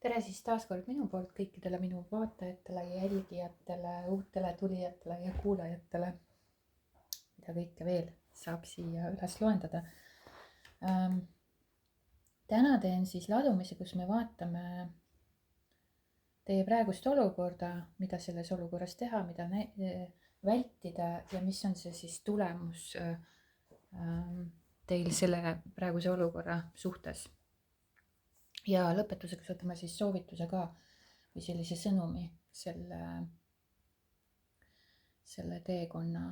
Tere siis taas kord minu poolt kõikidele minu vaatajatele ja jälgijatele, uutele tulijatele ja kuulajatele, mida kõike veel saab siia üles loendada. Täna teen siis ladumise, kus me vaatame teie praegust olukorda, mida selles olukorras teha, mida vältida ja mis on see siis tulemus teil selle praeguse olukorra suhtes. Ja lõpetuseks võtame siis soovituse ka või sellise sõnumi selle teekonna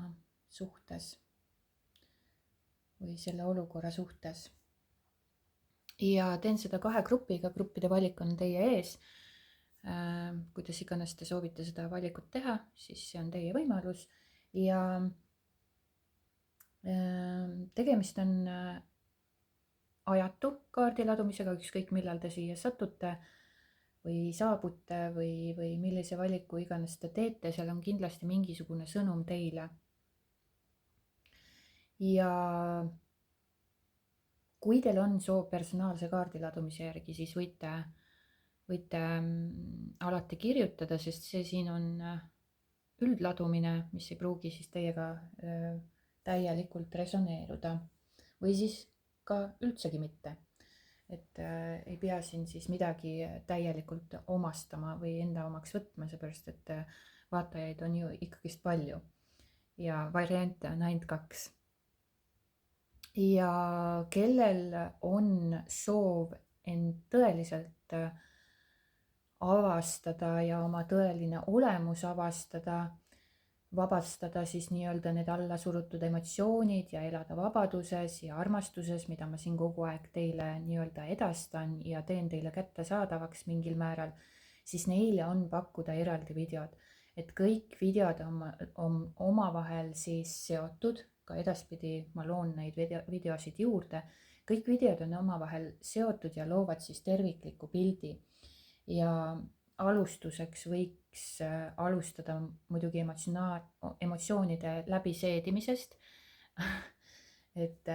suhtes või selle olukorra suhtes. Ja teen seda 2 grupiga, gruppide valik on teie ees. Kuidas iganes te soovite seda valikut teha, siis see on teie võimalus. Ja tegemist on ajatu kaardiladumisega, ükskõik millal te siia satute või saabute või millise valiku iganes te teete, seal on kindlasti mingisugune sõnum teile. Ja kui teil on soov personaalse kaardiladumise järgi, siis võite alati kirjutada, sest see siin on üldladumine, mis ei pruugi siis teiega täielikult resoneeruda või siis ka üldsegi mitte. Et ei pea siin siis midagi täielikult omastama või enda omaks võtma, seepärast et vaatajaid on ju ikkagist palju ja variante on ainult 2. Ja kellel on soov end tõeliselt avastada ja oma tõeline olemus vabastada siis nii-öelda need alla surutud emotsioonid ja elada vabaduses ja armastuses, mida ma siin kogu aeg teile nii-öelda edastan ja teen teile kättesaadavaks mingil määral, siis neile on pakkuda eraldi videod. Et kõik videod on omavahel siis seotud, ka edaspidi ma loon neid videosid juurde, kõik videod on omavahel seotud ja loovad siis tervikliku pildi. Ja alustuseks võiks alustada muidugi emotsioonide läbiseedimisest. et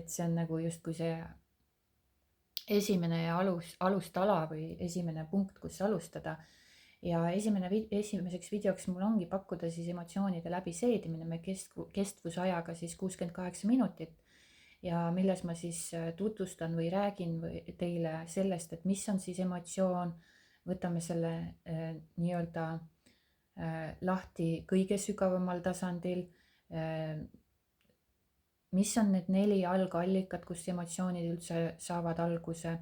see on nagu justkui see esimene ja alustala või esimene punkt, kus alustada. Ja esimeseks videoks mul ongi pakkuda siis emotsioonide läbiseedimine, me kestvusajaga siis 68 minutit. Ja milles ma siis tutvustan või räägin teile sellest, et mis on siis emotsioon. Võtame selle nii-öelda lahti kõige sügavamal tasandil. Mis on need 4 algallikat, kust emotsioonid üldse saavad alguse?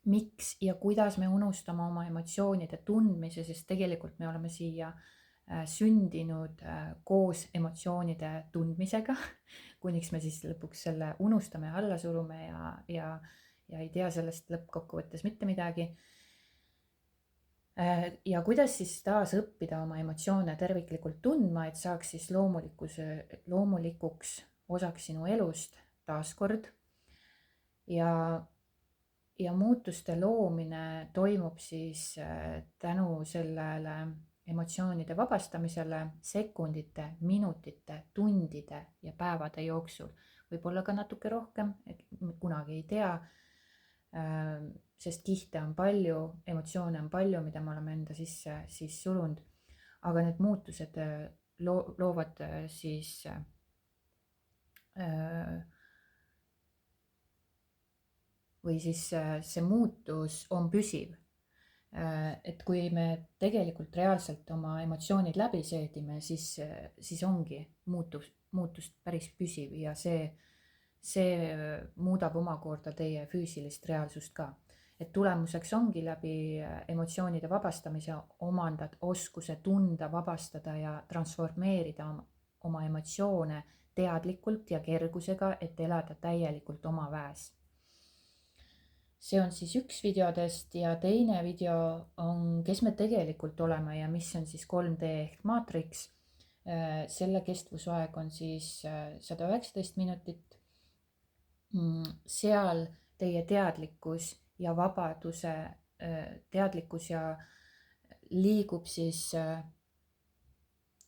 Miks ja kuidas me unustame oma emotsioonide tundmise, sest tegelikult me oleme siia sündinud koos emotsioonide tundmisega, kuniks me siis lõpuks selle unustame, alla surume ja ei tea sellest lõppkokkuvõttes mitte midagi. Ja kuidas siis taas õppida oma emotsioone terviklikult tundma, et saaks siis loomulikuks osaks sinu elust taaskord. Ja muutuste loomine toimub siis tänu sellele emotsioonide vabastamisele sekundite, minutite, tundide ja päevade jooksul. Võib-olla ka natuke rohkem, et kunagi ei tea. Sest kihte on palju, emotsioone on palju, mida me oleme enda sisse siis surunud, aga need muutused loovad siis või siis see muutus on püsiv. Et kui me tegelikult reaalselt oma emotsioonid läbi seedime, siis ongi muutust päris püsiv ja see muudab omakorda teie füüsilist reaalsust ka. Et tulemuseks ongi läbi emotsioonide vabastamise omandad oskuse tunda, vabastada ja transformeerida oma emotsioone teadlikult ja kergusega, et elada täielikult oma väes. See on siis üks videodest ja teine video on, kes me tegelikult oleme ja mis on siis 3D ehk maatriks. Selle kestvusaeg on siis 119 minutit. Seal teie teadlikkus ja vabaduse teadlikkus ja liigub siis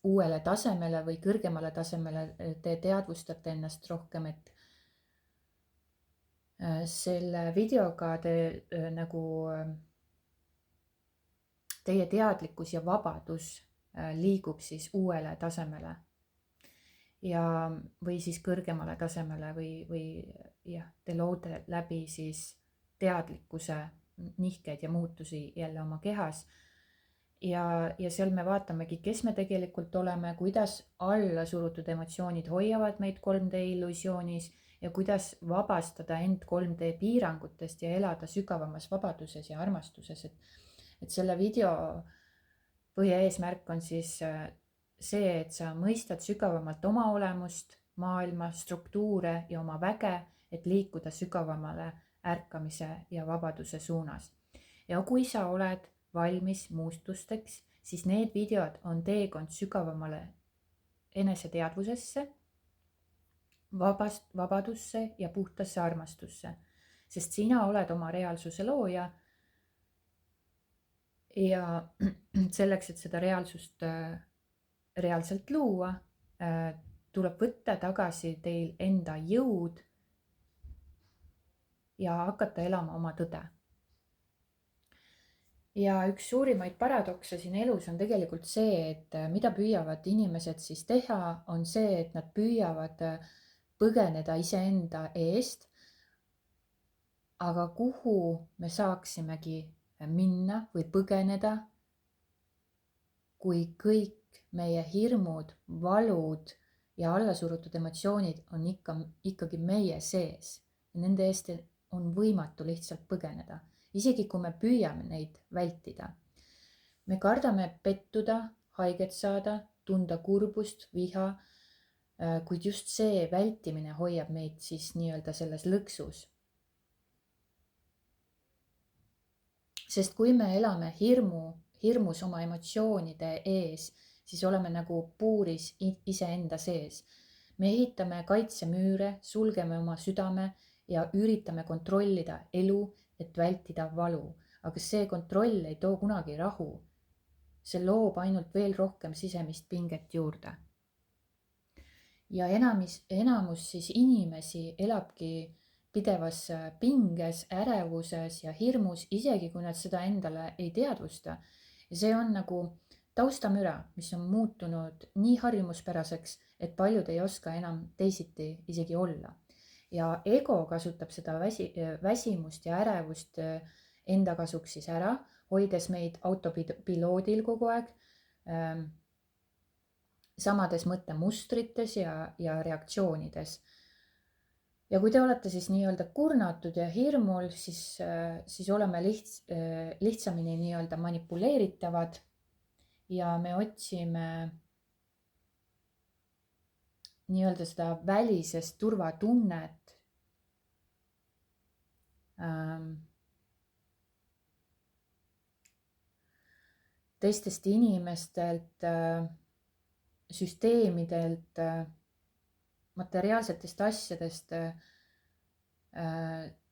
uuele tasemele või kõrgemale tasemele. Te teadvustate ennast rohkem, et Selle videoga te nagu teie teadlikkus ja vabadus liigub siis uuele tasemele ja, või siis kõrgemale tasemele või jah, te loote läbi siis teadlikkuse nihkeid ja muutusi jälle oma kehas. Ja seal me vaatamegi, kes me tegelikult oleme, kuidas alla surutud emotsioonid hoiavad meid 3D illusioonis ja kuidas vabastada end 3D piirangutest ja elada sügavamas vabaduses ja armastuses. Et selle video põhieesmärk on siis see, et sa mõistad sügavamalt oma olemust, maailma, struktuure ja oma väge, et liikuda sügavamale ärkamise ja vabaduse suunas. Ja kui sa oled valmis muustusteks, siis need videod on teekond sügavamale eneseteadvusesse, vabadusse ja puhtasse armastusse, sest sina oled oma reaalsuse looja. Ja selleks, et seda reaalsust reaalselt luua, tuleb võtta tagasi teil enda jõud ja hakata elama oma tõde. Ja üks suurimaid paradokse siin elus on tegelikult see, et mida püüavad inimesed siis teha, on see, et nad püüavad põgeneda iseenda eest. Aga kuhu me saaksimegi minna või põgeneda, kui kõik meie hirmud, valud ja allasurutud emotsioonid on ikkagi meie sees ja nende eest on võimatu lihtsalt põgeneda, isegi kui me püüame neid vältida. Me kardame pettuda, haiget saada, tunda kurbust, viha, kuid just see vältimine hoiab meid siis nii-öelda selles lõksus. Sest kui me elame hirmus oma emotsioonide ees, siis oleme nagu puuris iseenda sees. Me ehitame kaitsemüüre, sulgeme oma südame ja üritame kontrollida elu, et vältida valu. Aga see kontroll ei too kunagi rahu. See loob ainult veel rohkem sisemist pinget juurde. Ja enamus siis inimesi elabki pidevas pinges, ärevuses ja hirmus, isegi kui nad seda endale ei teadvusta. Ja see on nagu taustamüra, mis on muutunud nii harjumuspäraseks, et paljud ei oska enam teisiti isegi olla. Ja ego kasutab seda väsimust ja ärevust enda kasuks siis ära, hoides meid autopiloodil kogu aeg, samades mõttemustrites ja reaktsioonides. Ja kui te olete siis nii-öelda kurnatud ja hirmul, siis oleme lihtsamini nii-öelda manipuleeritavad ja me otsime nii-öelda seda välisest turvatunnet teistest inimestelt, süsteemidelt, materiaalsetest asjadest,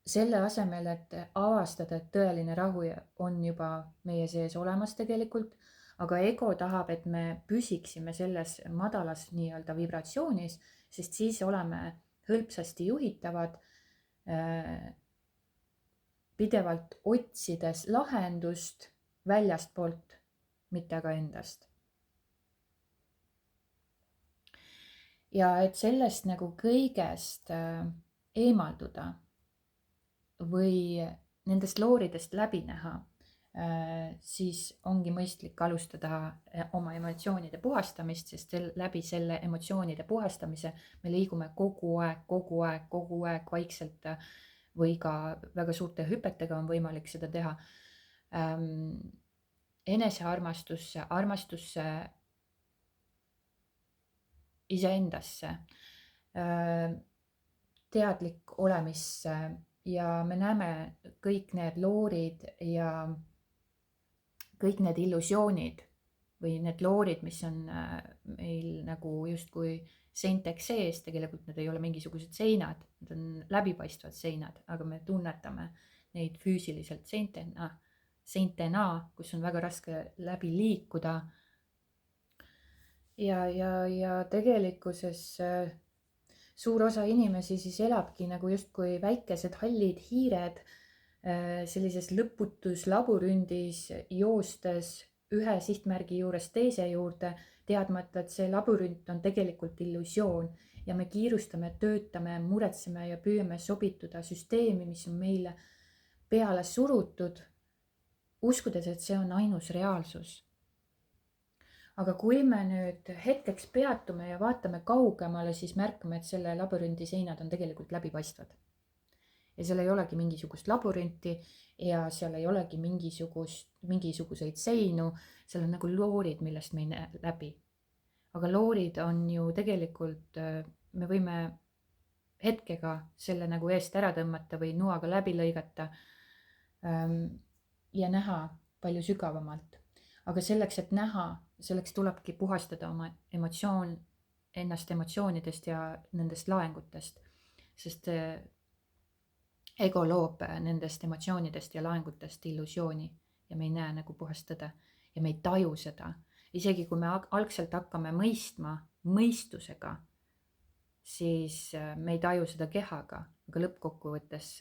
selle asemel, et avastada, et tõeline rahu on juba meie sees olemas tegelikult, aga ego tahab, et me püsiksime selles madalas nii-öelda vibratsioonis, sest siis oleme hõlpsasti juhitavad, pidevalt otsides lahendust väljastpoolt, mitte aga endast. Ja et sellest nagu kõigest eemalduda või nendest looridest läbi näha, siis ongi mõistlik alustada oma emotsioonide puhastamist, sest läbi selle emotsioonide puhastamise me liigume kogu aeg vaikselt või ka väga suurte hüpetega on võimalik seda teha. Enesearmastusse, armastusse iseendasse, teadlik olemisse ja me näeme kõik need loorid ja kõik need illusioonid või need loorid, mis on meil nagu justkui seinteks sees, tegelikult need ei ole mingisugused seinad, need on läbipaistvad seinad, aga me tunnetame neid füüsiliselt seintena, kus on väga raske läbi liikuda. Ja tegelikkuses suur osa inimesi siis elabki nagu justkui väikesed hallid hiired sellises lõputus labürindis, joostes ühe sihtmärgi juurest teise juurde, teadmata, et see labürint on tegelikult illusioon ja me kiirustame, töötame, muretseme ja püüame sobituda süsteemi, mis on meile peale surutud, uskudes, et see on ainus reaalsus. Aga kui me nüüd hetkeks peatume ja vaatame kaugemale, siis märkame, et selle labürindi seinad on tegelikult läbipaistvad. Ja seal ei olegi mingisugust labürinti ja seal ei olegi mingisuguseid seinu, seal on nagu loorid, millest me ei näe läbi. Aga loorid on ju tegelikult, me võime hetkega selle nagu eest ära tõmmata või noaga läbi lõigata ja näha palju sügavamalt. Aga selleks, et näha, selleks tulebki puhastada oma ennast emotsioonidest ja nendest laengutest, sest ego loob nendest emotsioonidest ja laengutest illusiooni ja me ei näe nagu puhast tõde ja me ei taju seda. Isegi kui me algselt hakkame mõistma mõistusega, siis me ei taju seda kehaga, aga lõppkokkuvõttes,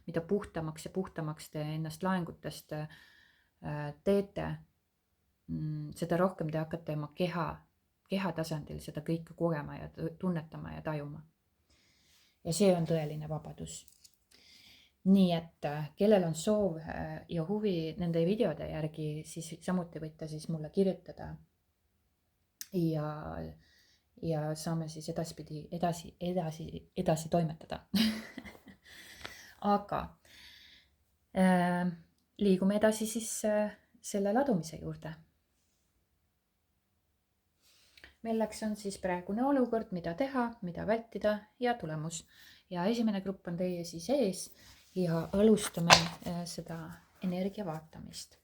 mida puhtamaks ja puhtamaks te ennast laengutest teete, seda rohkem te hakkate oma keha tasandil seda kõike kogema ja tunnetama ja tajuma. Ja see on tõeline vabadus. Nii et kellel on soov ja huvi nende videode järgi, siis samuti võite siis mulle kirjutada ja saame siis edasi toimetada. Aga liigume edasi siis selle ladumise juurde. Milleks on siis praegune olukord, mida teha, mida vältida ja tulemus. Ja esimene grupp on teie siis ees ja alustame seda energia vaatamist.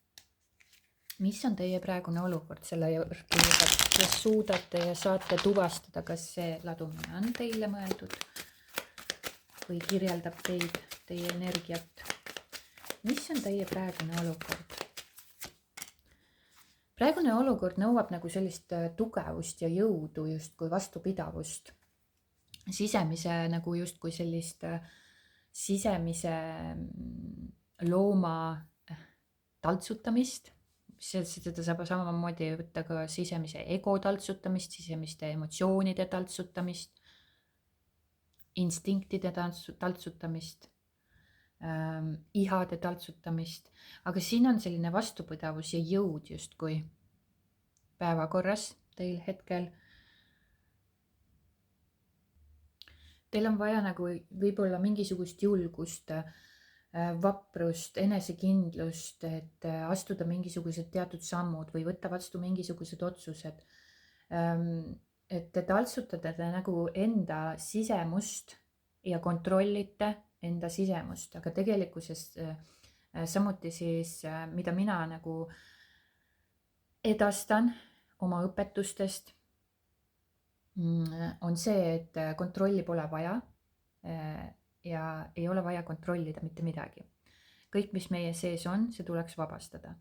Mis on teie praegune olukord selle juurde, kas suudate ja saate tuvastada, kas see ladumine on teile mõeldud või kirjeldab teie energiat? Mis on teie praegune olukord? Praegune olukord nõuab nagu sellist tugevust ja jõudu, justkui vastupidavust. Sisemise nagu justkui sellist sisemise looma taltsutamist. Seda saab samamoodi võtta ka sisemise ego taltsutamist, sisemiste emotsioonide taltsutamist, instinktide taltsutamist, ihade taltsutamist, aga siin on selline vastupidavus ja jõud justkui päevakorras teil hetkel. Teil on vaja nagu võib-olla mingisugust julgust, vaprust, enesekindlust, et astuda mingisugused teatud sammud või võtta vastu mingisugused otsused. Et te taltsutate nagu enda sisemust ja kontrollite enda sisemust, aga tegelikkuses samuti siis, mida mina nagu edastan oma õpetustest, on see, et kontrolli pole vaja ja ei ole vaja kontrollida mitte midagi. Kõik, mis meie sees on, see tuleks vabastada.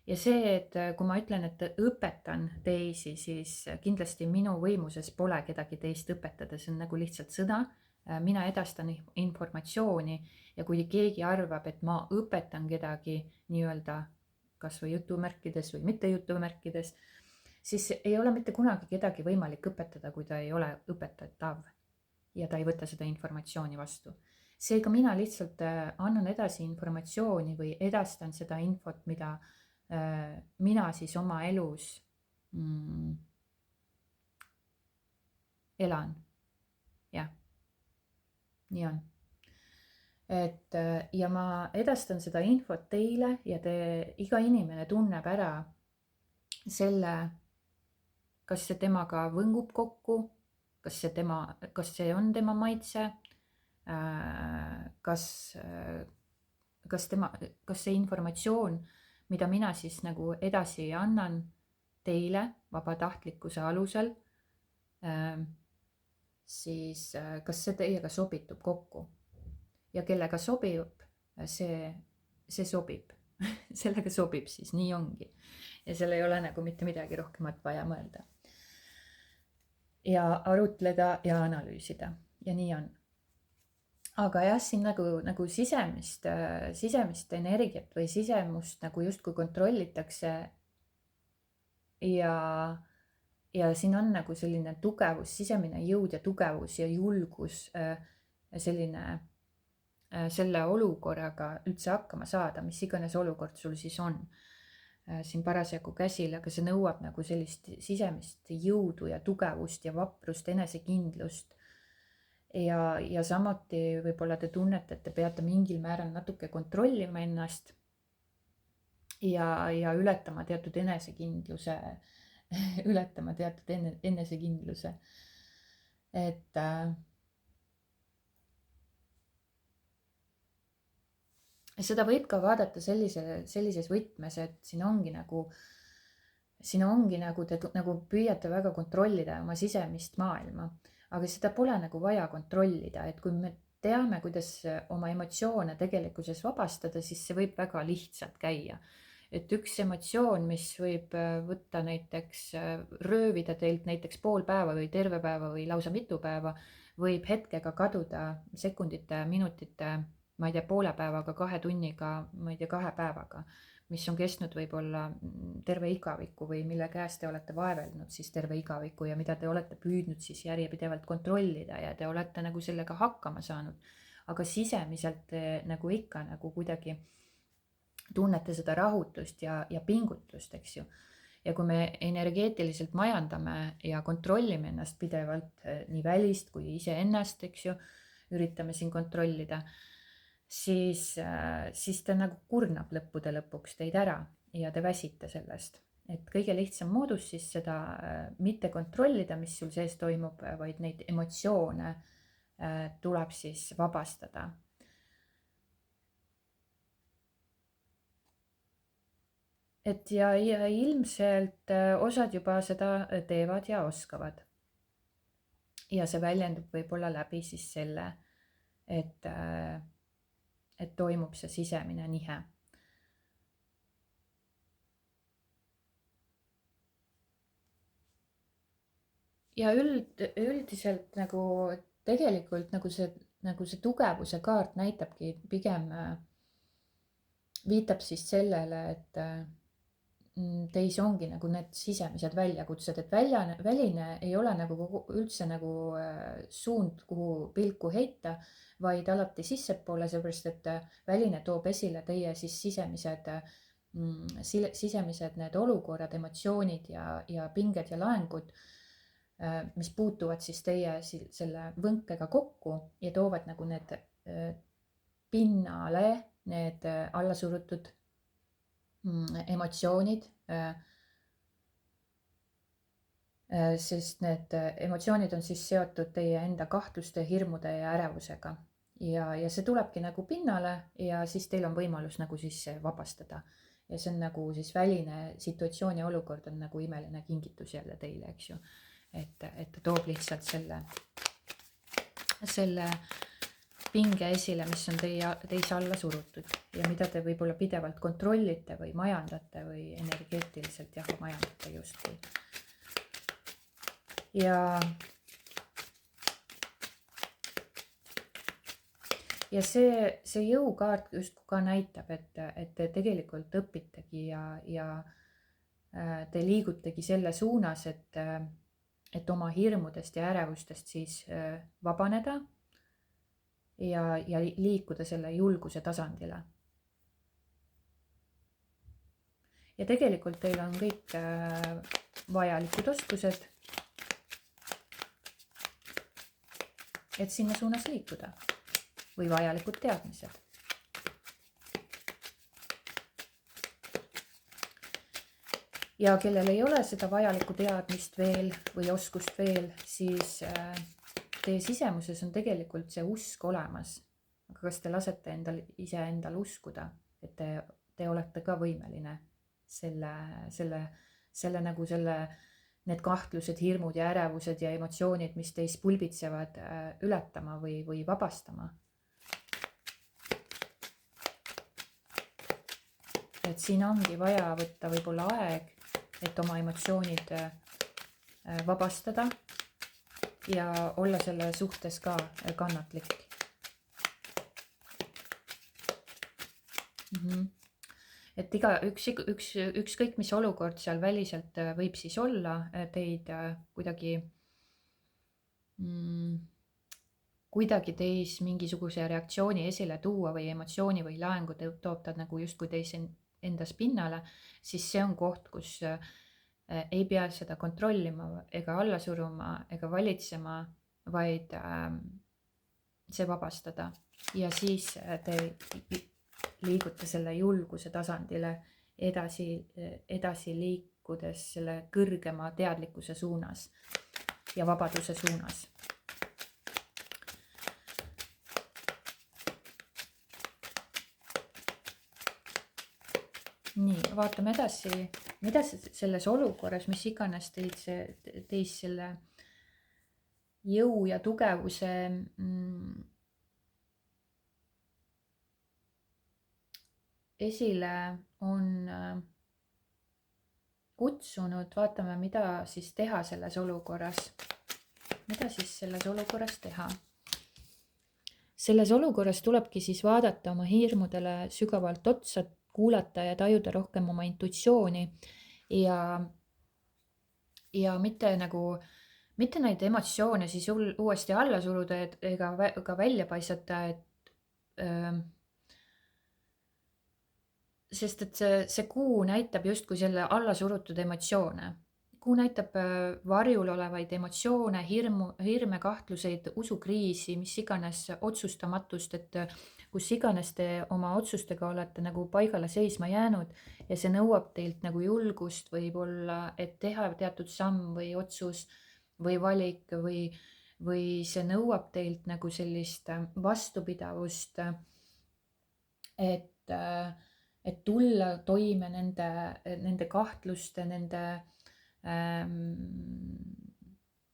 Ja see, et kui ma ütlen, et õpetan teisi, siis kindlasti minu võimuses pole kedagi teist õpetada, see on nagu lihtsalt sõna. Mina edastan informatsiooni ja kui keegi arvab, et ma õpetan kedagi nii-öelda kas või jutumärkides või mitte jutumärkides, siis ei ole mitte kunagi kedagi võimalik õpetada, kui ta ei ole õpetatav ja ta ei võta seda informatsiooni vastu. Seega mina lihtsalt annan edasi informatsiooni või edastan seda infot, mida mina siis oma elus elan. Jah, nii on. Et, ja ma edastan seda infot teile ja iga inimene tunneb ära selle, kas see temaga võngub kokku, kas see on tema maitse, kas see informatsioon, mida mina siis nagu edasi annan teile vabatahtlikkuse alusel, siis kas see teiega sobitub kokku ja kellega sobib, see sobib, sellega sobib siis, nii ongi. Ja seal ei ole nagu mitte midagi rohkemat vaja mõelda. Ja arutleda ja analüüsida. ja nii on. Aga jah, siin nagu sisemist energiat või sisemust nagu justkui kontrollitakse ja siin on nagu selline tugevus, sisemine jõud ja tugevus ja julgus selline selle olukorraga üldse hakkama saada, mis iganes olukord sul siis on siin parasjagu käsil, aga see nõuab nagu sellist sisemist jõudu ja tugevust ja vaprust, enesekindlust. Ja samuti võib-olla te tunnete, et te peate mingil määral natuke kontrollima ennast ja ületama teatud enesekindluse, enesekindluse. Et seda võib ka vaadata sellises võtmes, et siin ongi nagu te nagu püüate väga kontrollida oma sisemist maailma, aga seda pole nagu vaja kontrollida, et kui me teame, kuidas oma emotsioone tegelikkuses vabastada, siis see võib väga lihtsalt käia. Et üks emotsioon, mis võib võtta näiteks, röövida teilt näiteks pool päeva või terve päeva või lausa mitu päeva, võib hetkega kaduda sekundite, minutite, ma ei tea, poole päevaga, 2 tunniga, ma ei tea, 2 päevaga, mis on kestnud võib-olla terve igaviku või mille käes te olete vaevelnud siis terve igaviku ja mida te olete püüdnud siis järjepidevalt kontrollida ja te olete nagu sellega hakkama saanud. Aga sisemiselt te nagu ikka nagu kuidagi tunnete seda rahutust ja pingutust, eks ju. Ja kui me energeetiliselt majandame ja kontrollime ennast pidevalt nii välist kui iseennast, eks ju, üritame siin kontrollida, siis ta nagu kurnab lõppude lõpuks teid ära ja te väsite sellest. Et kõige lihtsam moodus siis seda mitte kontrollida, mis sul sees toimub, vaid neid emotsioone tuleb siis vabastada. Et ja ilmselt osad juba seda teevad ja oskavad. Ja see väljendub võib-olla läbi siis selle, et toimub see sisemine nihe. Ja üldiselt nagu tegelikult nagu see tugevuse kaart näitabki pigem, viitab siis sellele, et teis ongi nagu need sisemised väljakutsed, et väline ei ole nagu üldse nagu suund, kuhu pilku heita, vaid alati sissepoole, seepärast et väline toob esile teie siis sisemised need olukorrad, emotsioonid ja pinged ja laengud, mis puutuvad siis teie selle võnkega kokku ja toovad nagu need pinnale, need allasurutud emotsioonid, sest need emotsioonid on siis seotud teie enda kahtluste, hirmude ja ärevusega ja see tulebki nagu pinnale ja siis teil on võimalus nagu siis vabastada ja see on nagu siis väline situatsioon ja olukord on nagu imeline kingitus jälle teile, eks ju, et ta toob lihtsalt selle pinge esile, mis on teis alla surutud ja mida te võib-olla pidevalt kontrollite või majandate või energeetiliselt majandate justkui. Ja see jõukaart just ka näitab, et te tegelikult õpitegi ja te liigutegi selle suunas, et oma hirmudest ja ärevustest siis vabaneda ja liikuda selle julguse tasandile. Ja tegelikult teil on kõik vajalikud oskused, et sinna suunas liikuda või vajalikud teadmised. Ja kellel ei ole seda vajalikku teadmist veel või oskust veel, siis teie sisemuses on tegelikult see usk olemas, aga kas te lasete iseendal uskuda, et te olete ka võimeline need kahtlused, hirmud ja ärevused ja emotsioonid, mis teis pulbitsevad, ületama või vabastama. Et siin ongi vaja võtta võib-olla aeg, et oma emotsioonid vabastada ja olla selle suhtes ka kannatlik. Et ükskõik mis olukord seal väliselt võib siis olla, teid kuidagi teis mingisuguse reaktsiooni esile tuua või emotsiooni või laengu toob ta nagu justkui teis endas pinnale, siis see on koht, kus ei pea seda kontrollima ega alla suruma ega valitsema, vaid see vabastada. Ja siis te liigute selle julguse tasandile edasi liikudes selle kõrgema teadlikkuse suunas ja vabaduse suunas. Nii, vaatame edasi, mida selles olukorras, mis iganes teis selle jõu ja tugevuse esile on kutsunud, vaatame, mida siis teha selles olukorras. Mida siis selles olukorras teha? Selles olukorras tulebki siis vaadata oma hirmudele sügavalt otsa, kuulata ja tajuda rohkem oma intuitsiooni ja mitte neid emotsioone siis uuesti alla suruda ega ka välja paisata, sest et see kuu näitab justkui selle alla surutud emotsioone. Kuu näitab varjul olevaid emotsioone, hirme, kahtluseid, usukriisi, mis iganes otsustamatust, et kus iganes te oma otsustega olete nagu paigale seisma jäänud ja see nõuab teilt nagu julgust võib-olla, et teha teatud samm või otsus või valik või see nõuab teilt nagu sellist vastupidavust, et tulla toime nende kahtluste,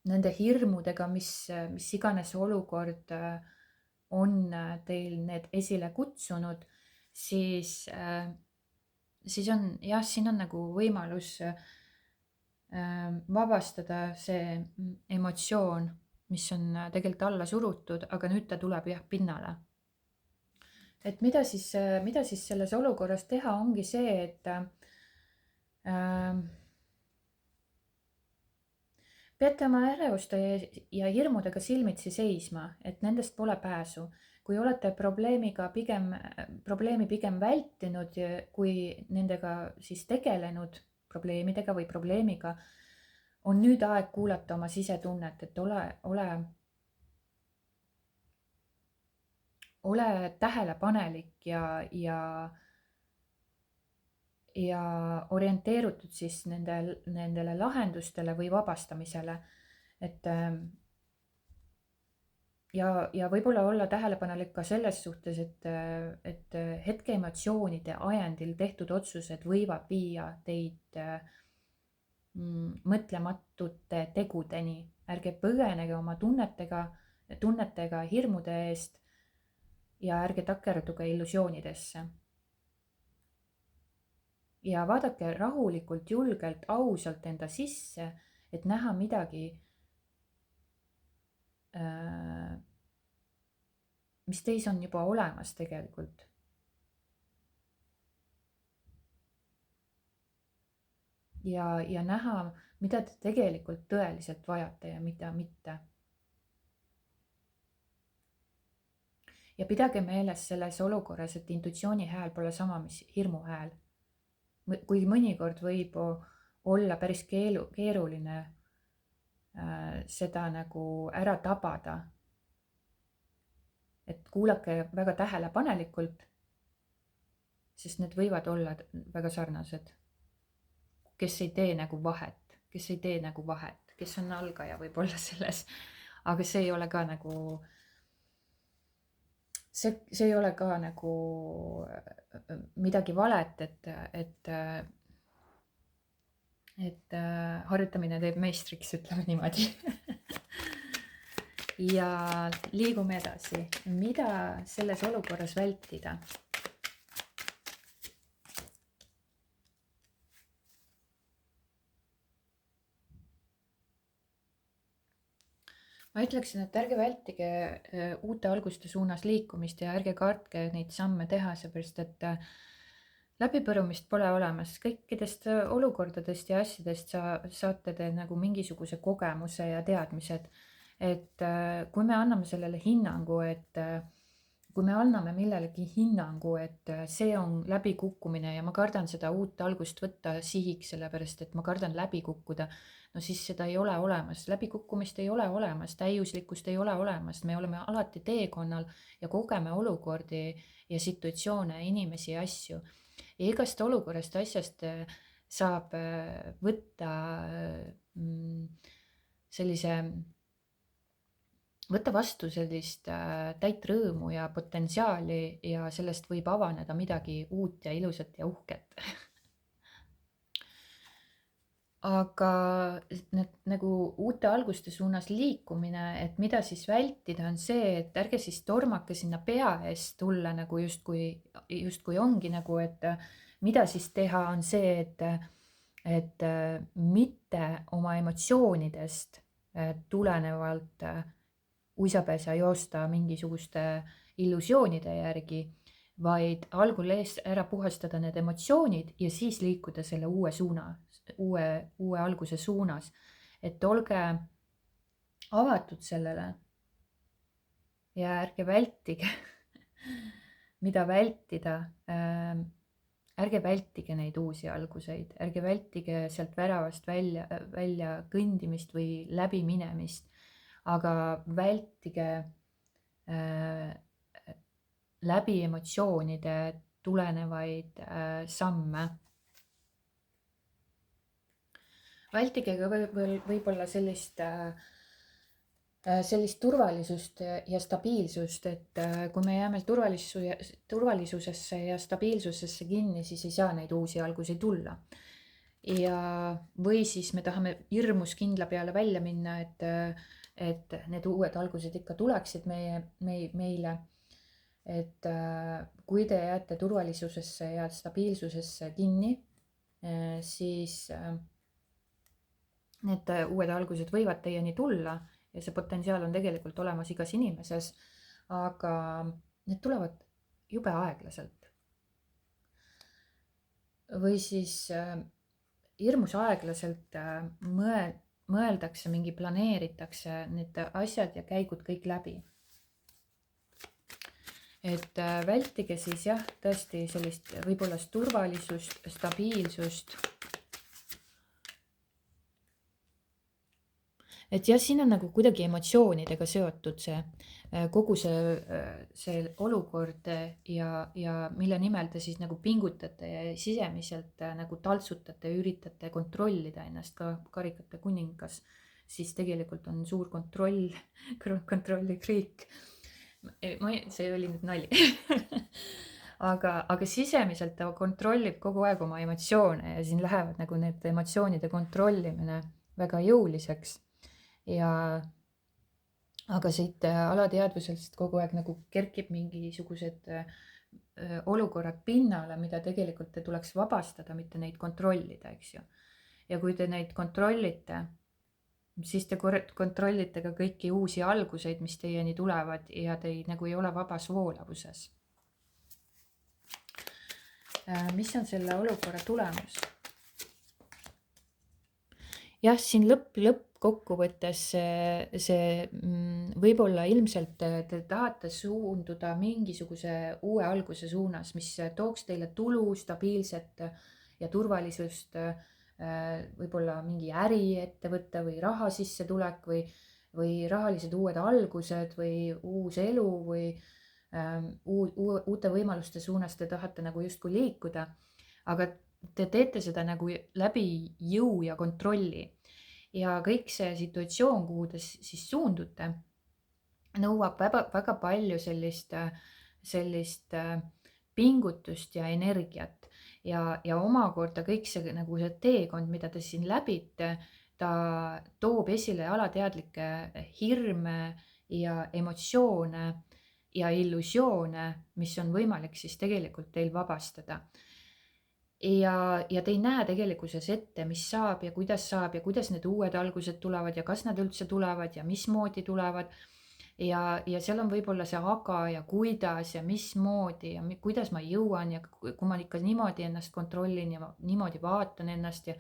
nende hirmudega, mis iganes olukord on teil need esile kutsunud, siis on jah, siin on nagu võimalus vabastada see emotsioon, mis on tegelikult alla surutud, aga nüüd ta tuleb jah pinnale. Et mida siis selles olukorras teha, ongi see, et peate oma ärevuste ja hirmudega silmitsi seisma, et nendest pole pääsu. Kui olete probleemi pigem vältinud, kui nendega siis tegelenud probleemidega või probleemiga, on nüüd aeg kuulata oma sisetunnet, et ole tähelepanelik ja orienteerutud siis nendele lahendustele või vabastamisele, et ja võib-olla olla tähelepanelik ka selles suhtes, et hetke emotsioonide ajendil tehtud otsused võivad viia teid mõtlematute tegudeni. Ärge põgenege oma tunnetega hirmude eest ja ärge takerduge illusioonidesse. Ja vaadake rahulikult, julgelt, ausalt enda sisse, et näha midagi, mis teis on juba olemas tegelikult. Ja näha, mida te tegelikult tõeliselt vajate ja mida mitte. Ja pidage meeles selles olukorras, et intuitsiooni hääl pole sama, mis hirmu hääl. Kui mõnikord võib olla päris keeruline seda nagu ära tabada, et kuulake väga tähelepanelikult, sest need võivad olla väga sarnased. Kes ei tee nagu vahet, kes on algaja võib-olla selles, aga see ei ole ka nagu... See ei ole ka nagu midagi valet, et harjutamine teeb meistriks, ütleme niimoodi. Ja liigume edasi. Mida selles olukorras vältida? ma ütleksin, et ärge vältige uute alguste suunas liikumist ja ärge kartke neid samme teha, seepärast et läbipõrumist pole olemas. Kõikidest olukordadest ja asjadest saate te nagu mingisuguse kogemuse ja teadmised. Et kui me anname sellele hinnangu, et kui me anname millelegi hinnangu, et see on läbikukkumine ja ma kardan seda uut algust võtta sihiks, sellepärast et ma kardan läbi kukkuda, no siis seda ei ole olemas. Läbikukkumist ei ole olemas, täiuslikkust ei ole olemas. Me oleme alati teekonnal ja kogeme olukordi ja situatsioone, inimesi ja asju. Ja igast olukorrast asjast saab võtta sellise, võtta vastu sellist täit rõõmu ja potentsiaali ja sellest võib avaneda midagi uut ja ilusat ja uhket. Aga need nagu uute alguste suunas liikumine, et mida siis vältida, on see, et ärge siis tormake sinna pea eest tulla nagu justkui ongi nagu, et mida siis teha, on see, et mitte oma emotsioonidest tulenevalt uisapäisa joosta mingisuguste illusioonide järgi, vaid algul ees ära puhastada need emotsioonid ja siis liikuda selle uue alguse suunas. Et olge avatud sellele ja ärge vältige, mida vältida. Ärge vältige neid uusi alguseid, ärge vältige sealt väravast välja kõndimist või läbi minemist, aga vältige läbi emotsioonide tulenevaid samme. Vältige ka võib-olla sellist turvalisust ja stabiilsust, et kui me jääme turvalisusesse ja stabiilsusesse kinni, siis ei saa neid uusi algusi tulla. Või siis me tahame hirmus kindla peale välja minna, et need uued algused ikka tuleksid meile. Et kui te jääte turvalisusesse ja stabiilsusesse kinni, siis need uued algused võivad teieni tulla ja see potentsiaal on tegelikult olemas igas inimeses, aga need tulevad jube aeglaselt. Või siis hirmus aeglaselt mõeldakse, planeeritakse need asjad ja käigud kõik läbi. Et vältige siis jah, tõesti sellist võib-olla turvalisust, stabiilsust. Et jah, siin on nagu kuidagi emotsioonidega seotud kogu see olukord ja mille nimel te siis nagu pingutate ja sisemiselt nagu taltsutate, üritate kontrollida ennast ka karikate kuningas, siis tegelikult on suur kontrollikriik. See oli nüüd nali. aga sisemiselt ta kontrollib kogu aeg oma emotsioone ja siin lähevad nagu need emotsioonide kontrollimine väga jõuliseks. Aga siit alateadvusest kogu aeg nagu kerkib mingisugused olukorrad pinnale, mida tegelikult te tuleks vabastada, mitte neid kontrollida, eks ju. Ja kui te neid kontrollite, siis te kontrollite ka kõiki uusi alguseid, mis teieni tulevad ja te nagu ei ole vabas voolavuses. Mis on selle olukorra tulemus? Jah, siin lõppkokkuvõttes see võib-olla ilmselt te tahate suunduda mingisuguse uue alguse suunas, mis tooks teile tulu, stabiilset ja turvalisust, võib-olla mingi äriettevõte või raha sissetulek või rahalised uued algused või uus elu või uute võimaluste suunas te tahate nagu justkui liikuda, aga te teete seda nagu läbi jõu ja kontrolli ja kõik see situatsioon, kuhu te siis suundute, nõuab väga palju sellist pingutust ja energiat ja omakorda kõik see nagu see teekond, mida te siin läbite, ta toob esile alateadlikke hirme ja emotsioone ja illusioone, mis on võimalik siis tegelikult teil vabastada. ja te ei näe tegelikkuses ette, mis saab ja kuidas need uued algused tulevad ja kas nad üldse tulevad ja mismoodi tulevad. Ja seal on võib-olla see aga ja kuidas ja mismoodi ja kuidas ma jõuan ja kui ma ikka niimoodi ennast kontrollin ja niimoodi vaatan ennast ja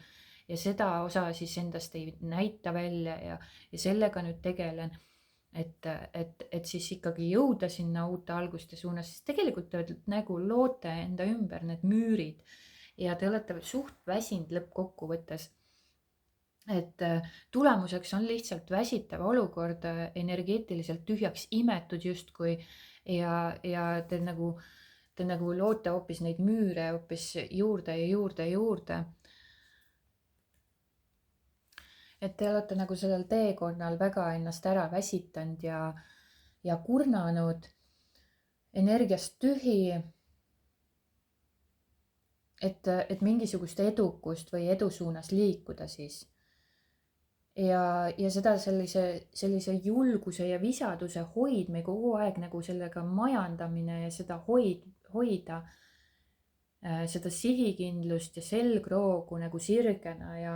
seda osa siis endast ei näita välja ja sellega nüüd tegelen. Et siis ikkagi jõuda sinna uute alguste suunas, siis tegelikult te nagu loote enda ümber need müürid ja te olete suht väsinud lõppkokkuvõttes. Et tulemuseks on lihtsalt väsitav olukord, energeetiliselt tühjaks imetud justkui ja te nagu loote hoopis neid müüre hoopis juurde ja juurde ja juurde. Et te olete nagu sellel teekonnal väga ennast ära väsitanud ja kurnanud, energiast tühi, et mingisugust edukust või edu suunas liikuda siis. Ja seda sellise julguse ja visaduse hoidmine kogu aeg nagu sellega majandamine ja seda hoida, seda sihikindlust ja selgroogu nagu sirgena ja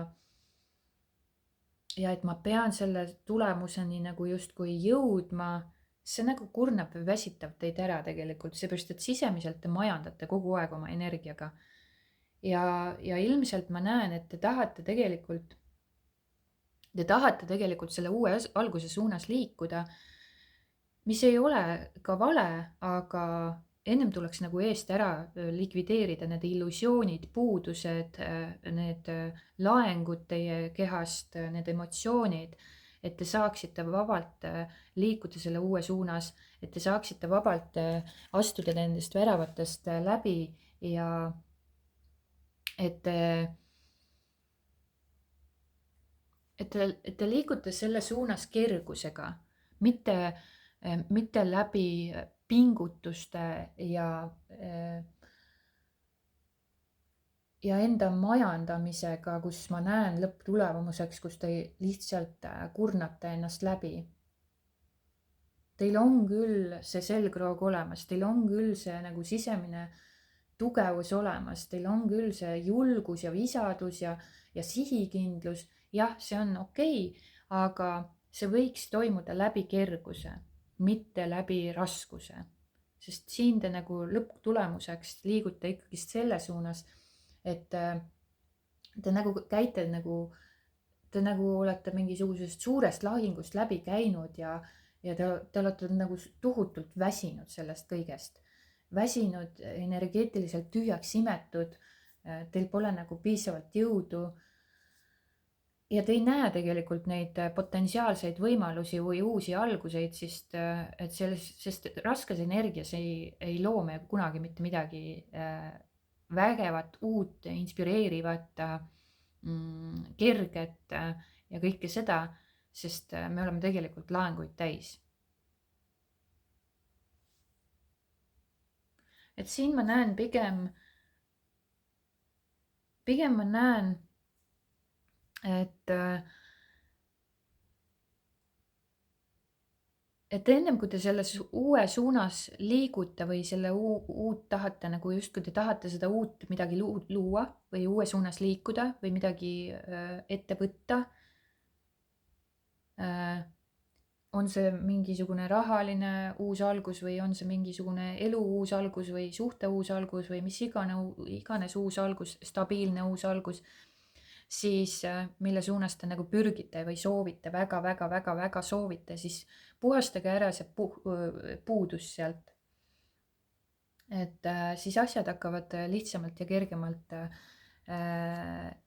et ma pean selle tulemuseni nagu justkui jõudma, see nagu kurnab või väsitab teid ära tegelikult, seepärast et sisemiselt te majandate kogu aeg oma energiaga. Ja ilmselt ma näen, et te tahate tegelikult selle uue alguse suunas liikuda, mis ei ole ka vale, aga ennem tuleks nagu eest ära likvideerida need illusioonid, puudused, need laengud teie kehast, need emotsioonid, et te saaksite vabalt liikuda selle uue suunas, et te saaksite vabalt astuda nendest väravatest läbi ja et te liigute selle suunas kergusega, mitte läbi pingutuste ja enda majandamisega, kus ma näen lõpptulemuseks, kus te lihtsalt kurnate ennast läbi. Teil on küll see selgroog olemas, teil on küll see nagu sisemine tugevus olemas, teil on küll see julgus ja visadus ja sihikindlus. Jah, see on okei, aga see võiks toimuda läbi kerguse, mitte läbi raskuse. Sest siin te nagu lõpptulemuseks liigute ikkagi selle suunas, et te nagu käite te nagu olete mingisugusest suurest lahingust läbi käinud ja te olete nagu tohutult väsinud sellest kõigest. Väsinud, energeetiliselt tühjaks imetud, teil pole nagu piisavalt jõudu. Ja te ei näe tegelikult neid potentsiaalseid võimalusi või uusi alguseid, sest raskes energias ei loo me kunagi mitte midagi vägevat, uut, inspireerivat, kerget ja kõike seda, sest me oleme tegelikult laenguid täis. Et siin ma näen pigem ma näen, et ennem kui te selles uue suunas liigute või selle uut tahate nagu justkui te tahate seda uut midagi luua või uue suunas liikuda või midagi ette võtta, on see mingisugune rahaline uus algus või on see mingisugune elu uus algus või suhte uus algus või mis iganes uus algus, stabiilne uus algus, siis mille suunas te nagu pürgite või soovite, väga soovite, siis puhastage ära see puudus sealt. Et siis asjad hakkavad lihtsamalt ja kergemalt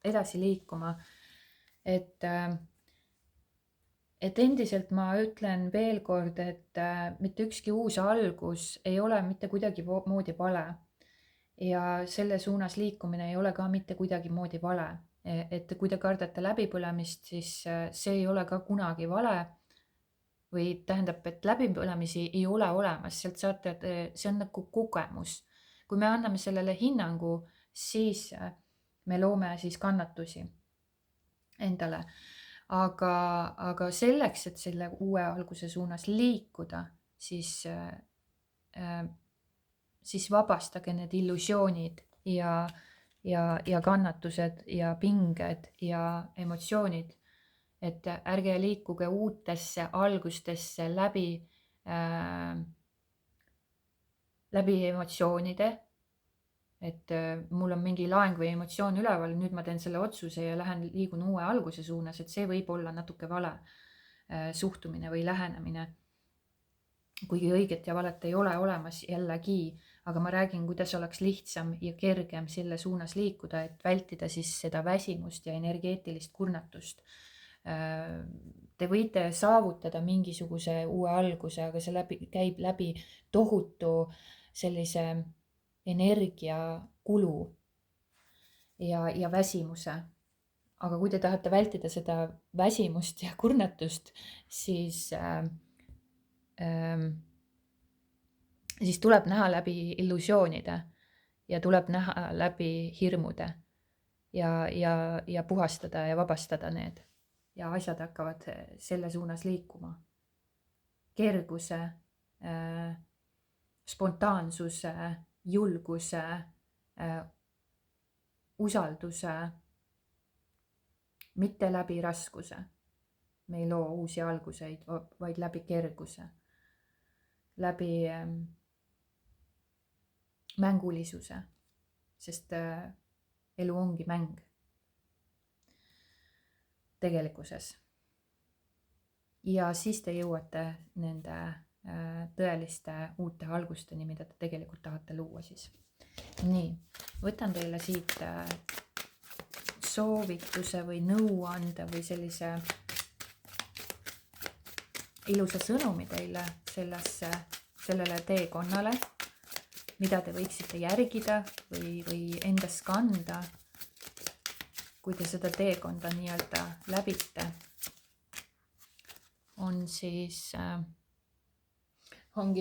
edasi liikuma. Et endiselt ma ütlen veel kord, et mitte ükski uus algus ei ole mitte kuidagi moodi vale. Ja selle suunas liikumine ei ole ka mitte kuidagi moodi vale. Et kui te kardate läbipõlemist, siis see ei ole ka kunagi vale. Või tähendab, et läbipõlemisi ei ole olemas, sealt saate, see on nagu kogemus. Kui me anname sellele hinnangu, siis me loome siis kannatusi endale. Aga selleks, et selle uue alguse suunas liikuda, siis vabastage need illusioonid ja ja kannatused ja pinged ja emotsioonid. Et ärge liikuge uutesse algustesse läbi emotsioonide, et mul on mingi laeng või emotsioon üleval, nüüd ma teen selle otsuse ja liigun uue alguse suunas, et see võib olla natuke vale suhtumine või lähenemine. Kuigi õiget ja valet ei ole olemas jällegi, aga ma räägin, kuidas oleks lihtsam ja kergem selle suunas liikuda, et vältida siis seda väsimust ja energeetilist kurnatust. Te võite saavutada mingisuguse uue alguse, aga see käib läbi tohutu sellise energiakulu ja väsimuse. Aga kui te tahate vältida seda väsimust ja kurnatust, siis tuleb näha läbi illusioonide ja tuleb näha läbi hirmude ja puhastada ja vabastada need. Ja asjad hakkavad selle suunas liikuma. Kerguse, spontaansuse, julguse, usalduse, mitte läbi raskuse. Me ei loo uusi alguseid, vaid läbi kerguse, läbi mängulisuse, sest elu ongi mäng tegelikkuses. Ja siis te jõuate nende tõeliste uute algusteni, mida te tegelikult tahate luua siis. Nii, võtan teile siit soovituse või nõuande või sellise ilusa sõnumi teile sellele teekonnale, mida te võiksite järgida või endas kanda, kui te seda teekonda nii-öelda läbite. Ongi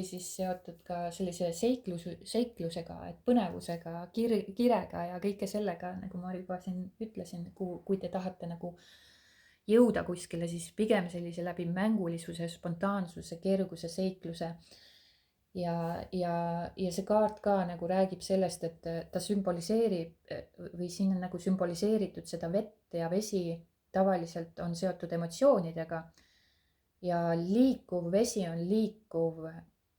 siis seotud ka sellise seiklusega, et põnevusega, kirega ja kõike sellega, nagu ma juba siin ütlesin, kui te tahate nagu jõuda kuskile, siis pigem sellise läbi mängulisuse, spontaansuse, kerguse, seikluse. Ja see kaart ka nagu räägib sellest, et ta sümboliseerib või siin on nagu sümboliseeritud seda vett ja vesi tavaliselt on seotud emotsioonidega. Ja liikuv vesi on liikuv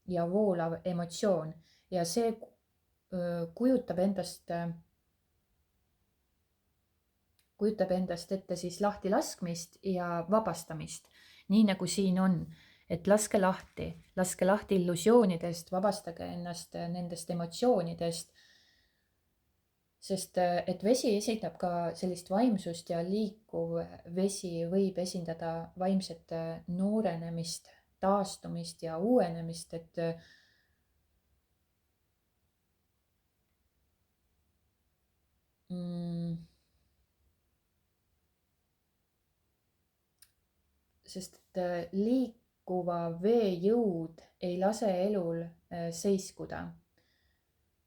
ja voolav emotsioon ja see kujutab endast ette siis lahti laskmist ja vabastamist, nii nagu siin on, et laske lahti illusioonidest, vabastage ennast nendest emotsioonidest, sest et vesi esindab ka sellist vaimsust ja liikuv vesi võib esindada vaimset noorenemist, taastumist ja uuenemist, sest liikuva vee jõud ei lase elul seiskuda.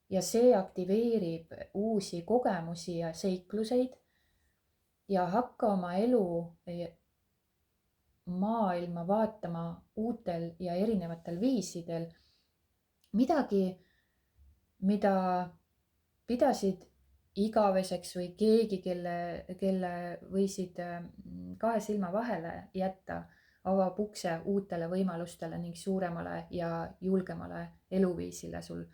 Ja see aktiveerib uusi kogemusi ja seikluseid ja hakka oma elu maailma vaatama uutel ja erinevatel viisidel. Midagi, mida pidasid igaveseks või keegi, kelle võisid kahe silma vahele jätta, avab ukse uutele võimalustele ning suuremale ja julgemale eluviisile sul.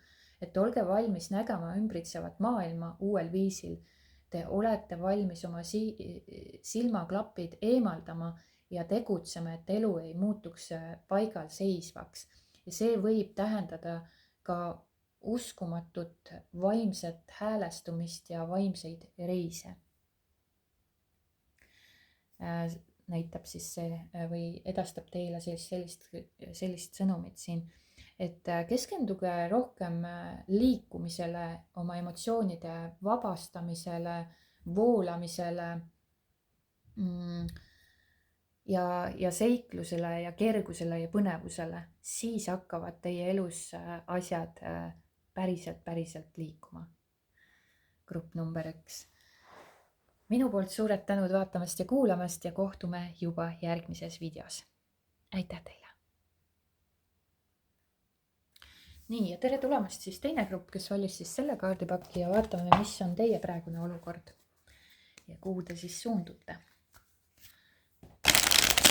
Et olge valmis nägema ümbritsevat maailma uuel viisil. Te olete valmis oma silmaklapid eemaldama ja tegutsema, et elu ei muutuks paigal seisvaks. Ja see võib tähendada ka uskumatut vaimset häälestumist ja vaimseid reise. Näitab siis see või edastab teile sellist sõnumit siin. Et keskenduge rohkem liikumisele, oma emotsioonide vabastamisele, voolamisele ja seiklusele ja kergusele ja põnevusele. Siis hakkavad teie elus asjad päriselt liikuma. Grupp number 1. Minu poolt suured tänud vaatamast ja kuulamast ja kohtume juba järgmises videos. Aitäh teile! nii, ja tere tulemast siis teine grupp, kes valis siis selle kaardipaki ja vaatame, mis on teie praegune olukord ja kuhu te siis suundute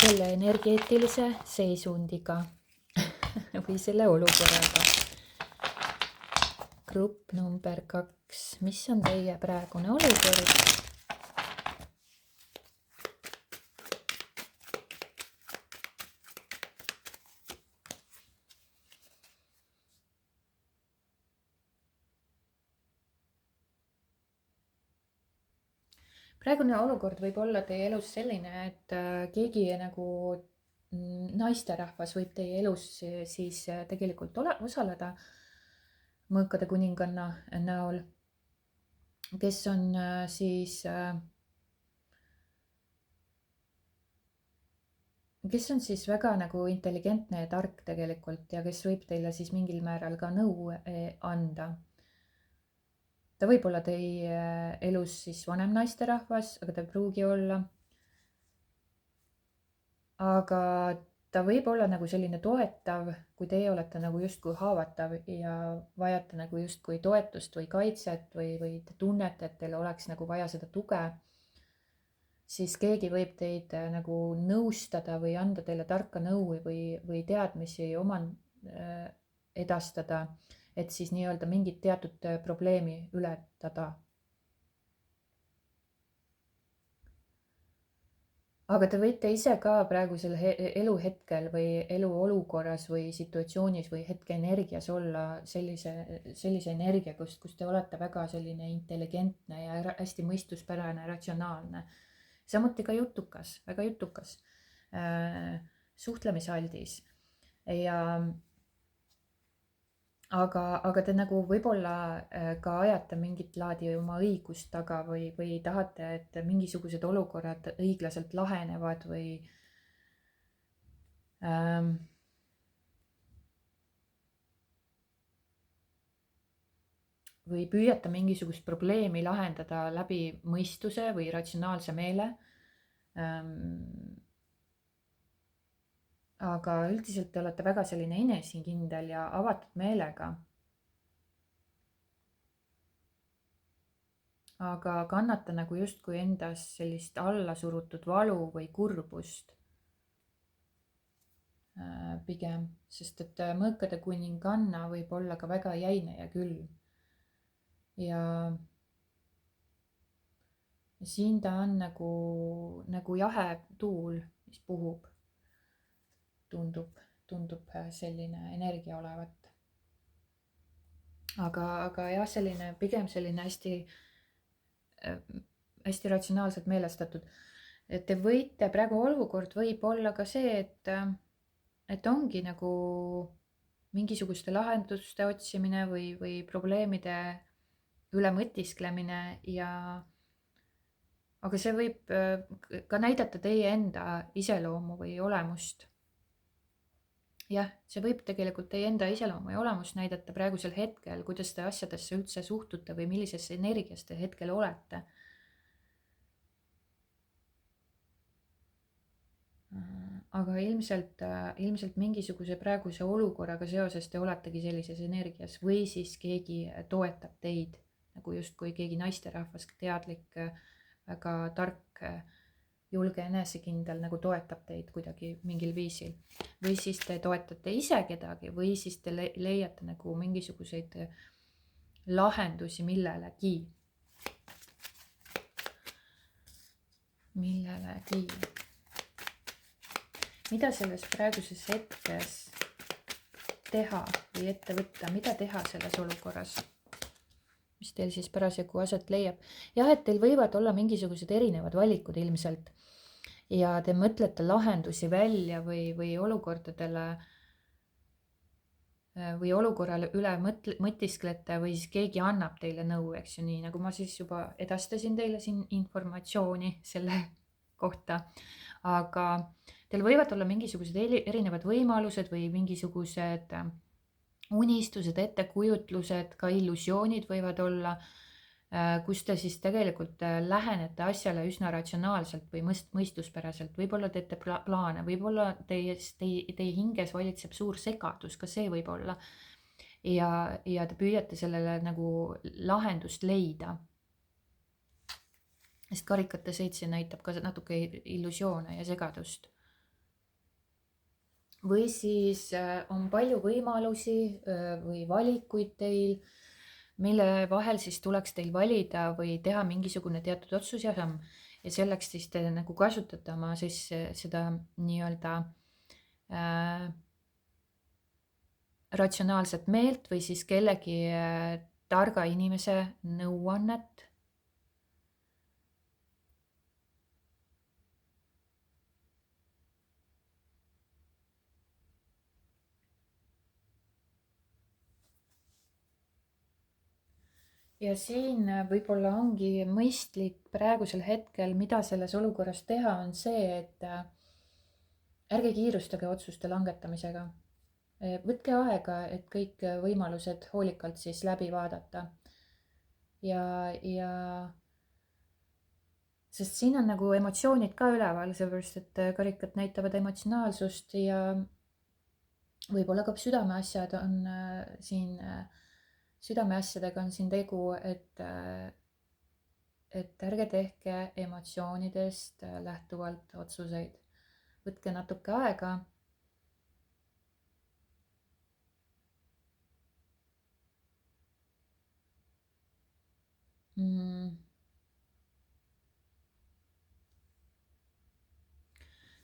selle energeetilise seisundiga või selle olukorraga. Grupp number 2, mis on teie praegune olukord? Praegune olukord võib olla teie elus selline, et keegi nagu naisterahvas võib teie elus siis tegelikult osaleda mõõkade kuninganna näol, kes on siis väga nagu intelligentne ja tark tegelikult ja kes võib teile siis mingil määral ka nõu anda. Ta võib olla teie elus siis vanem naisterahvas, aga ta ei pruugi olla. Aga ta võib olla nagu selline toetav, kui teie olete nagu justkui haavatav ja vajate nagu justkui toetust või kaitset või te tunnete, et teil oleks nagu vaja seda tuge, siis keegi võib teid nagu nõustada või anda teile tarka nõu või teadmisi edastada, et siis nii-öelda mingit teatud probleemi ületada. Aga te võite ise ka praegusel eluhetkel või eluolukorras või situatsioonis või hetkeenergias olla sellise energia, kus te olete väga selline intelligentne ja hästi mõistuspärane, ratsionaalne. Samuti ka jutukas, väga jutukas, suhtlemisaldis ja aga te nagu võib-olla ka ajate mingit laadi oma õigust taga või tahate, et mingisugused olukorrad õiglaselt lahenevad või püüate mingisugust probleemi lahendada läbi mõistuse või ratsionaalse meele. Aga üldiselt te olete väga selline enesekindel ja avatud meelega. Aga kannate nagu justkui endas sellist allasurutud valu või kurbust pigem, sest et mõõkade kuninganna võib olla ka väga jäine ja külm. Ja siin ta on nagu jahe tuul, mis puhub. Tundub selline energia olevat. Aga jah, pigem selline hästi ratsionaalselt meelestatud. Et te võite, praegu olukord võib olla ka see, et ongi nagu mingisuguste lahenduste otsimine või probleemide üle mõtisklemine aga see võib ka näidata teie enda iseloomu või olemust. Jah, see võib tegelikult teie enda iseloomu ja olemust näidata praegusel hetkel, kuidas te asjadesse üldse suhtute või millises energias te hetkel olete. Aga ilmselt mingisuguse praeguse olukorraga seoses te oletegi sellises energias või siis keegi toetab teid, nagu justkui keegi naisterahvas, teadlik, väga tark, julge, enesekindel nagu toetab teid kuidagi mingil viisil. Või siis te toetate ise kedagi või siis te leiate nagu mingisuguseid lahendusi millelegi. Mida selles praeguses hetkes teha või ette võtta, mida teha selles olukorras, mis teil siis parasjagu aset leiab? Jah, et teil võivad olla mingisugused erinevad valikud ilmselt ja te mõtlete lahendusi välja või olukordadele või olukorrale üle mõtisklete või siis keegi annab teile nõu, eks ju, nii nagu ma siis juba edastasin teile siin informatsiooni selle kohta, aga teil võivad olla mingisugused erinevad võimalused või mingisugused unistused, ettekujutlused, ka illusioonid võivad olla, kus te siis tegelikult lähenete asjale üsna ratsionaalselt või mõistuspäraselt, võib-olla teete plaane, võib-olla teie hinges valitseb suur segadus, ka see võib olla. ja te püüate sellele nagu lahendust leida. sest karikate 7 näitab ka natuke illusioone ja segadust. Või siis on palju võimalusi või valikuid teil, mille vahel siis tuleks teil valida või teha mingisugune teatud otsus ja samm. Ja selleks siis te nagu kasutate oma siis seda nii-öelda ratsionaalset meelt või siis kellegi targa inimese nõuannet. Ja siin võib-olla ongi mõistlik praegusel hetkel, mida selles olukorras teha, on see, et ärge kiirustage otsuste langetamisega. Võtke aega, et kõik võimalused hoolikalt siis läbi vaadata. Ja sest siin on nagu emotsioonid ka üleval, sellepärast et karikad näitavad emotsionaalsust ja võib-olla ka südameasjad on siin südameasjadega on siin tegu, et ärge tehke emotsioonidest lähtuvalt otsuseid. Võtke natuke aega.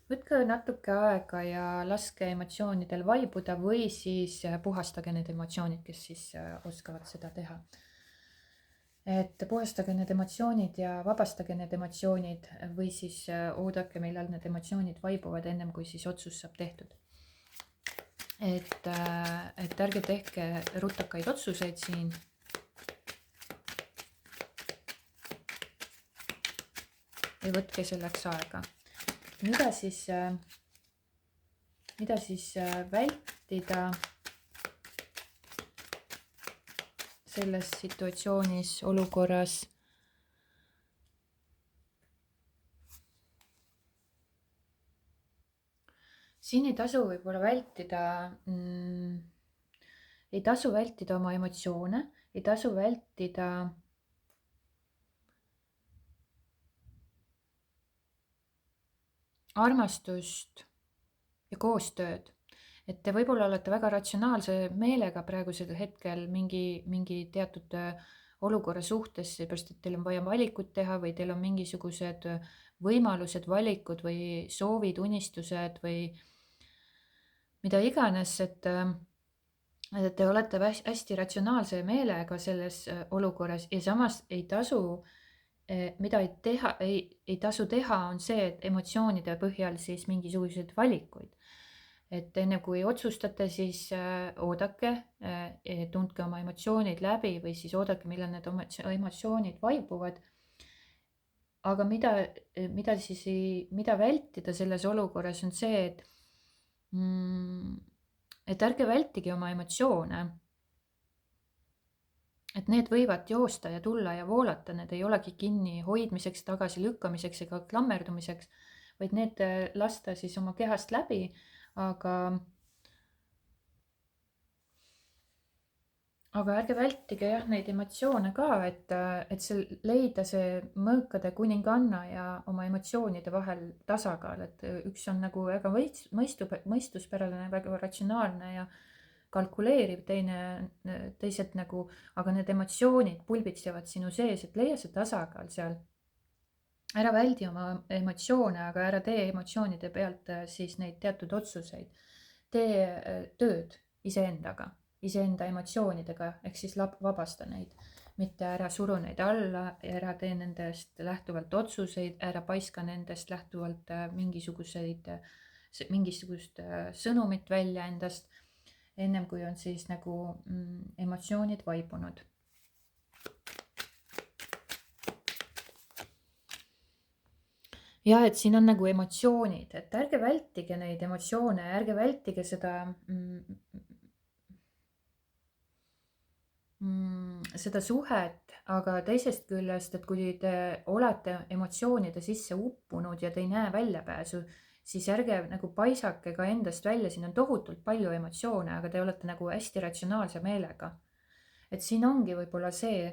Võtke natuke aega ja laske emotsioonidel vaibuda või siis puhastage need emotsioonid, kes siis oskavad seda teha. Et puhastage need emotsioonid ja vabastage need emotsioonid või siis oodake, millal need emotsioonid vaibuvad ennem kui siis otsus saab tehtud. Et ärge tehke rutakaid otsuseid siin. Ja võtke selleks aega. Mida siis vältida selles situatsioonis, olukorras? Siin ei tasu võib-olla vältida oma emotsioone, ei tasu vältida armastust ja koostööd. Et te võib-olla olete väga ratsionaalse meelega praegusel hetkel mingi teatud olukorra suhtes, seepärast et teil on vaja valikut teha või teil on mingisugused võimalused, valikud või soovid, unistused või mida iganes, et te olete hästi ratsionaalse meelega selles olukorras ja samas ei tasu mida ei tasu teha, on see, et emotsioonide põhjal siis mingisuguseid valikuid. Et enne kui otsustate, siis oodake, tundke oma emotsioonid läbi või siis oodake, millal need emotsioonid vaibuvad. Aga mida vältida selles olukorras on see, et ärge vältige oma emotsioone. Et need võivad joosta ja tulla ja voolata, need ei olegi kinni hoidmiseks, tagasi lükkamiseks ega klammerdumiseks, vaid need lasta siis oma kehast läbi, aga ärge vältige jah neid emotsioone ka, et leida see mõõkade kuninganna ja oma emotsioonide vahel tasakaal, et üks on nagu väga mõistuspärane, väga ratsionaalne ja kalkuleeriv, teised nagu, aga need emotsioonid pulbitsevad sinu sees, et leia see tasakaal seal. Ära väldi oma emotsioone, aga ära tee emotsioonide pealt siis neid teatud otsuseid. Tee tööd iseendaga, iseenda emotsioonidega, ehk siis vabasta neid, mitte ära suru neid alla, ära tee nendest lähtuvalt otsuseid, ära paiska nendest lähtuvalt mingisugust sõnumit välja endast, ennem kui on siis nagu emotsioonid vaibunud. Ja et siin on nagu emotsioonid, et ärge vältige neid emotsioone, ärge vältige seda suhet, aga teisest küljest, et kui te olete emotsioonide sisse uppunud ja te ei näe väljapääsu, siis ärge nagu paisake ka endast välja, siin on tohutult palju emotsioone, aga te olete nagu hästi ratsionaalse meelega. Et siin ongi võib-olla see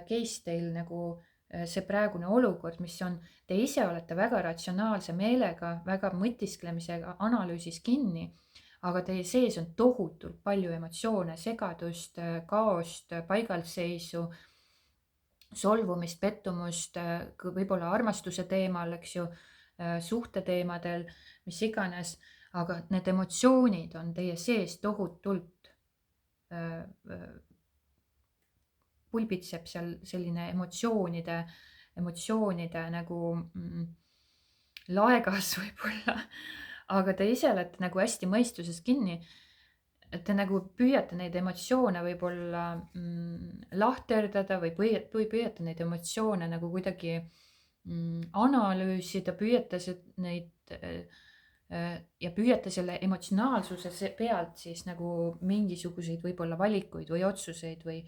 case teil nagu see praegune olukord, mis on, te ise olete väga ratsionaalse meelega, väga mõtisklemisega analüüsis kinni, aga teie sees on tohutult palju emotsioone, segadust, kaost, paigalseisu, solvumist, pettumust, võib-olla armastuse teemal, eks ju, suhte teemadel, mis iganes, aga need emotsioonid on teie sees tohutult pulbitseb seal selline emotsioonide nagu laegas võib-olla, aga te ise olete nagu hästi mõistuses kinni, et te nagu püüate neid emotsioone võib-olla lahterdada või püüate neid emotsioone nagu kuidagi analüüsida, püüate neid ja püüate selle emotsionaalsuse pealt siis nagu mingisuguseid võib-olla valikuid või otsuseid või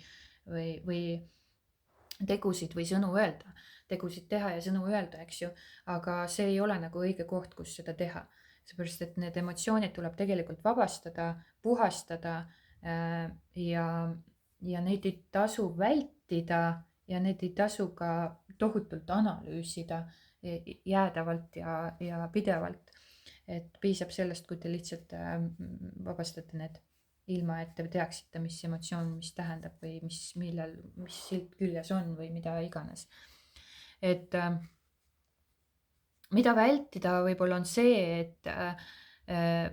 tegusid või sõnu öelda, tegusid teha ja sõnu öelda, eks ju, aga see ei ole nagu õige koht, kus seda teha. Seepärast, et need emotsioonid tuleb tegelikult vabastada, puhastada ja neid ei tasu vältida ja neid ei tasu ka tohutult analüüsida jäädavalt ja pidevalt. Et piisab sellest, kui te lihtsalt vabastate need ilma, et te teaksite, mis emotsioon, mis tähendab või mis silt küljes on või mida iganes. Et mida vältida võib-olla on see, et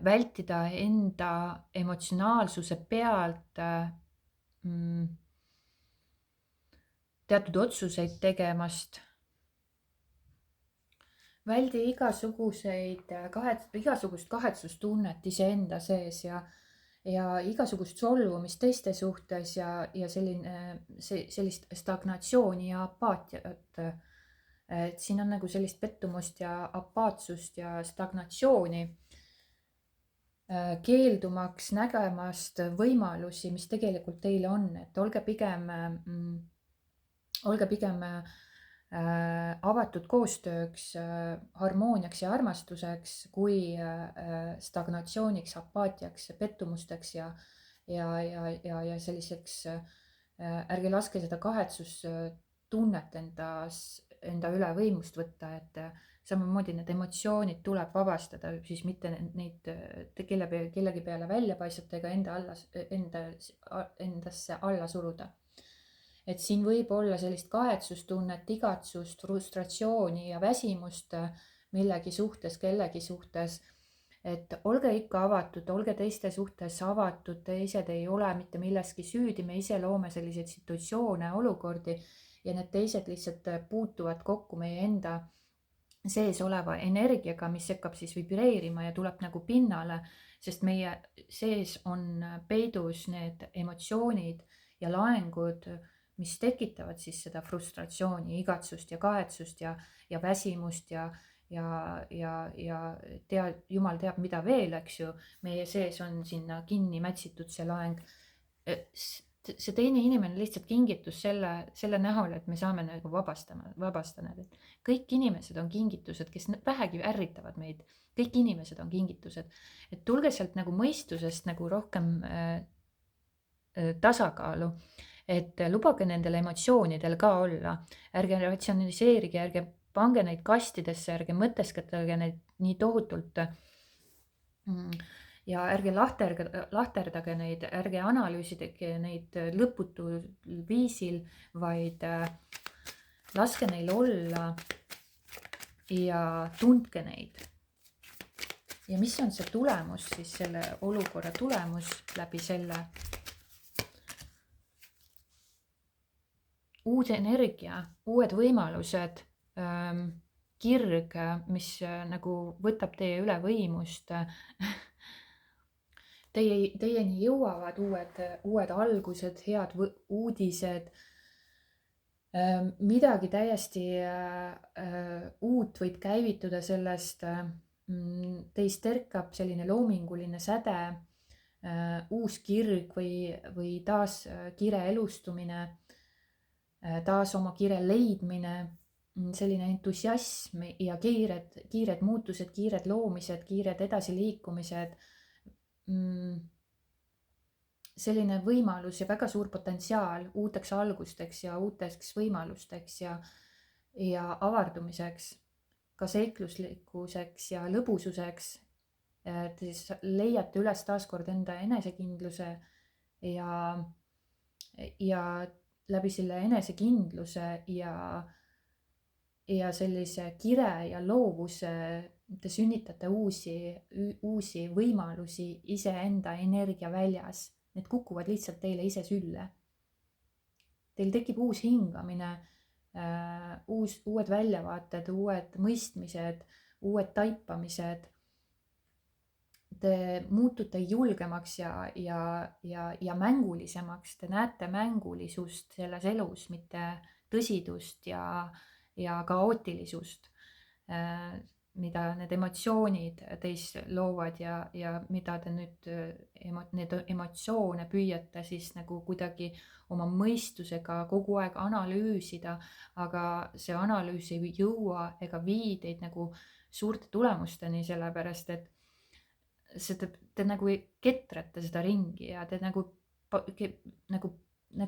vältida enda emotsionaalsuse pealt teatud otsuseid tegemast. Väldi igasugust kahetsustunnet iseenda sees ja igasugust solvumist teiste suhtes ja sellist stagnatsiooni ja apaatiat. Et siin on nagu sellist pettumust ja apaatsust ja stagnatsiooni, keeldumaks nägemast võimalusi, mis tegelikult teile on, et olge pigem avatud koostööks, harmooniaks ja armastuseks kui stagnatsiooniks, apaatiaks, pettumusteks ja selliseks, ärge laske seda kahetsustunnet enda üle võimust võtta, et samamoodi need emotsioonid tuleb vabastada, siis mitte neid kellegi peale välja paisata ega endasse alla suruda. Et siin võib olla sellist kahetsustunnet, igatsust, frustratsiooni ja väsimust millegi suhtes, kellegi suhtes. Et olge ikka avatud, olge teiste suhtes avatud, teised ei ole mitte milleski süüdi, me ise loome selliseid situatsioone, olukordi ja need teised lihtsalt puutuvad kokku meie enda sees oleva energiaga, mis hakkab siis vibreerima ja tuleb nagu pinnale, sest meie sees on peidus need emotsioonid ja laengud, mis tekitavad siis seda frustratsiooni, igatsust ja kahetsust ja väsimust ja jumal teab, mida veel, eks ju, meie sees on sinna kinni mätsitud see laeng. See teine inimene lihtsalt kingitus selle näol, et me saame nagu vabastada. Kõik inimesed on kingitused, kes vähegi ärritavad meid, kõik inimesed on kingitused, et tulge sealt nagu mõistusest nagu rohkem tasakaalu. Et lubage nendel emotsioonidel ka olla, ärge ratsionaliseerige, ärge pange neid kastidesse, ärge mõtesketage neid nii tohutult ja ärge lahterdage neid, ärge analüüsidage neid lõputul viisil, vaid laske neil olla ja tundke neid. Ja mis on see tulemus, siis selle olukorra tulemus läbi selle? Uus energia, uued võimalused, kirg, mis nagu võtab teie üle võimust. Teieni jõuavad uued algused, head uudised, midagi täiesti uut võib käivituda sellest, teist terkab selline loominguline säde, uus kirg või taas kire elustumine, taas oma kire leidmine selline entusiasm ja kiired muutused, kiired loomised, kiired edasiliikumised. Selline võimalus ja väga suur potentsiaal uuteks algusteks ja uuteks võimalusteks ja avardumiseks, ka seikluslikkuseks ja lõbususeks. Te siis leiate üles taaskord enda enesekindluse ja läbi selle enesekindluse ja sellise kire ja loovuse te sünnitate uusi võimalusi iseenda energia väljas. Need kukuvad lihtsalt teile ise sülle. Teil tekib uus hingamine, uued väljavaated, uued mõistmised, uued taipamised. Te muutute julgemaks ja mängulisemaks. Te näete mängulisust selles elus, mitte tõsidust ja kaootilisust, mida need emotsioonid teis loovad ja mida te nüüd need emotsioone püüate siis nagu kuidagi oma mõistusega kogu aeg analüüsida, aga see analüüs ei jõua ega vii teid nagu suurte tulemusteni, sellepärast et te nagu ketrate seda ringi ja te nagu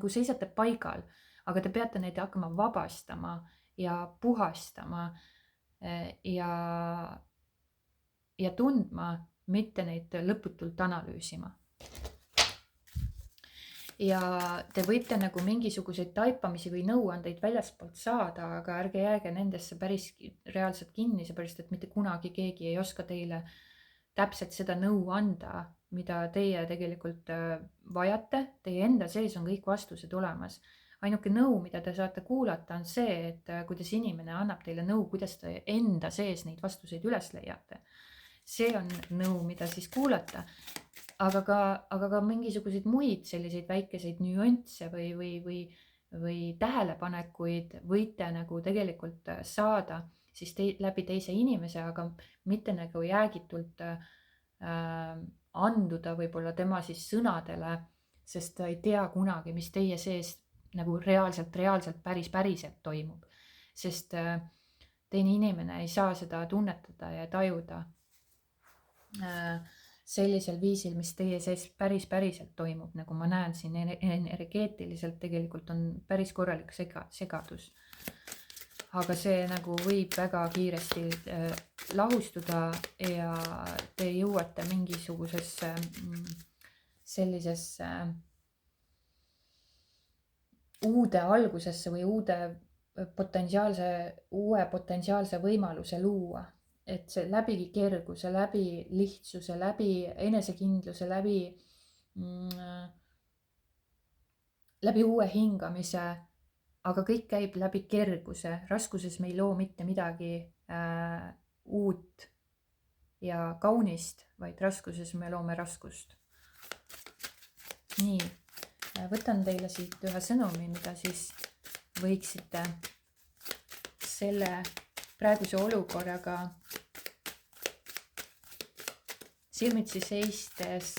seisate paigal, aga te peate neid hakkama vabastama ja puhastama ja tundma, mitte neid lõputult analüüsima. Ja te võite nagu mingisuguseid taipamisi või nõuandeid väljaspoolt saada, aga ärge jääge nendesse päris reaalselt kinni, seepärast et mitte kunagi keegi ei oska teile täpselt seda nõu anda, mida teie tegelikult vajate. Teie enda sees on kõik vastused olemas. Ainuke nõu, mida te saate kuulata, on see, et kuidas inimene annab teile nõu, kuidas te enda sees neid vastuseid üles leiate. See on nõu, mida siis kuulata, aga ka mingisuguseid muid selliseid väikeseid nüansse või tähelepanekuid võite nagu tegelikult saada siis läbi teise inimese, aga mitte nagu jäägitult anduda võib-olla tema siis sõnadele, sest ta ei tea kunagi, mis teie sees nagu reaalselt päriselt toimub. Sest teine inimene ei saa seda tunnetada ja tajuda sellisel viisil, mis teie sees päriselt toimub, nagu ma näen siin energeetiliselt tegelikult on päris korralik segadus. Aga see nagu võib väga kiiresti lahustuda ja te jõuate mingisugusesse sellisesse uude algusesse või uue potentsiaalse võimaluse luua. Et see läbi kerguse, läbi lihtsuse, läbi enesekindluse, läbi uue hingamise, aga kõik käib läbi kerguse. Raskuses me ei loo mitte midagi uut ja kaunist, vaid raskuses me loome raskust. Nii, võtan teile siit ühe sõnumi, mida siis võiksite selle praeguse olukorraga silmitsi seistes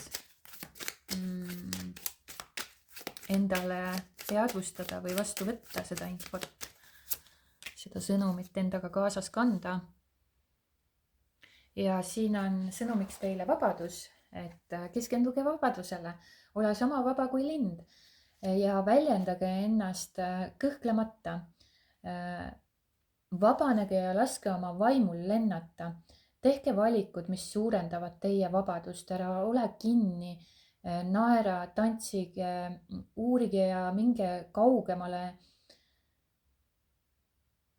endale teadvustada või vastu võtta seda infot, seda sõnumit endaga kaasas kanda. Ja siin on sõnumiks teile vabadus, et keskenduge vabadusele, ole sama vaba kui lind ja väljendage ennast kõhklemata. Vabanege ja laske oma vaimul lennata. Tehke valikud, mis suurendavad teie vabadust, ära ole kinni, naera, tantsige, uurige ja minge kaugemale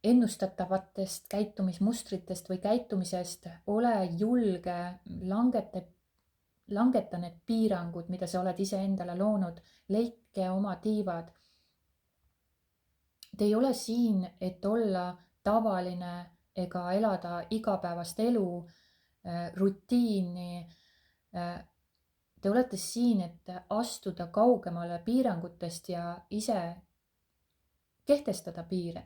ennustatavatest käitumismustritest või käitumisest. Ole julge, langeta need piirangud, mida sa oled ise endale loonud, leidke oma tiivad. Te ei ole siin, et olla tavaline ega elada igapäevast elu, rutiini. Te olete siin, et astuda kaugemale piirangutest ja ise kehtestada piire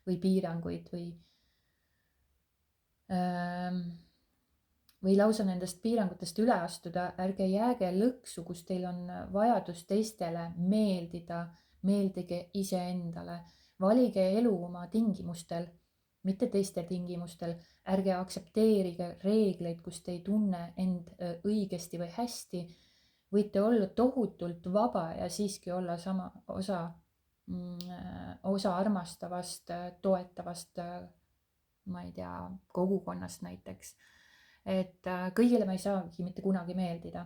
või piiranguid või lausa nendest piirangutest üle astuda. Ärge jääge lõksu, kus teil on vajadus teistele meeldida, meeldige iseendale. valige elu oma tingimustel, mitte teiste tingimustel. Ärge aktsepteerige reegleid, kus te ei tunne end õigesti või hästi. Võite olla tohutult vaba ja siiski olla sama osa armastavast, toetavast, ma ei tea, kogukonnast näiteks. Et kõigile me ei saagi mitte kunagi meeldida,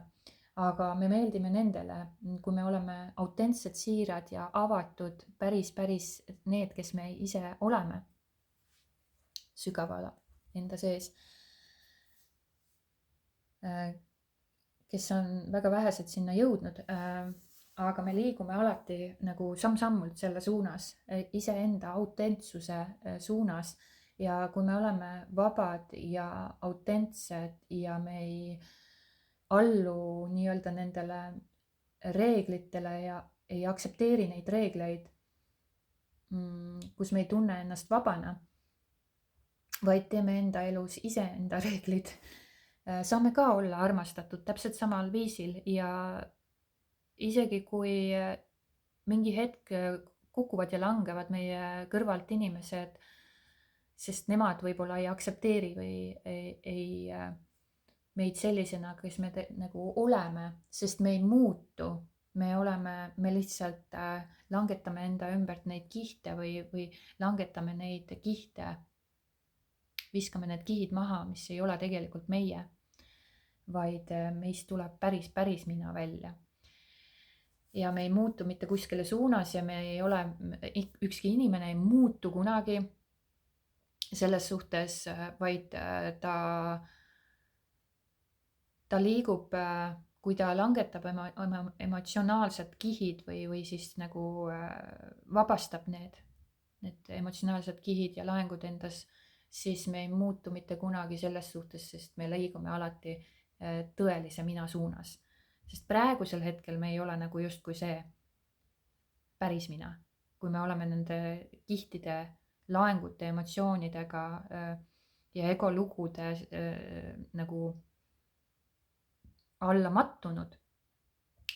aga me meeldime nendele, kui me oleme autentsed, siirad ja avatud, päris need, kes me ise oleme sügaval enda sees. Kes on väga vähesed sinna jõudnud, aga me liigume alati nagu samm-sammult selle suunas, iseenda autentsuse suunas. Ja kui me oleme vabad ja autentsed ja me ei allu nii-öelda nendele reeglitele ja ei aktsepteeri neid reegleid, kus me ei tunne ennast vabana, vaid teeme enda elus iseenda reeglid, saame ka olla armastatud täpselt samal viisil. Ja isegi kui mingi hetk kukuvad ja langevad meie kõrvalt inimesed, sest nemad võib-olla ei aktsepteeri või ei meid sellisena, kes me nagu oleme, sest me ei muutu. Me lihtsalt langetame enda ümbert neid kihte või langetame neid kihte, viskame need kihid maha, mis ei ole tegelikult meie, vaid meist tuleb päris mina välja. Ja me ei muutu mitte kuskile suunas ja me ei ole, ükski inimene ei muutu kunagi selles suhtes, vaid ta liigub, kui ta langetab emotsionaalsed kihid või siis nagu vabastab need emotsionaalsed kihid ja laengud endas, siis me ei muutu mitte kunagi selles suhtes, sest me liigume alati tõelise mina suunas. Sest praegusel hetkel me ei ole nagu justkui see päris mina, kui me oleme nende kihtide, laengute, emotsioonidega ja egolugude nagu alla mattunud.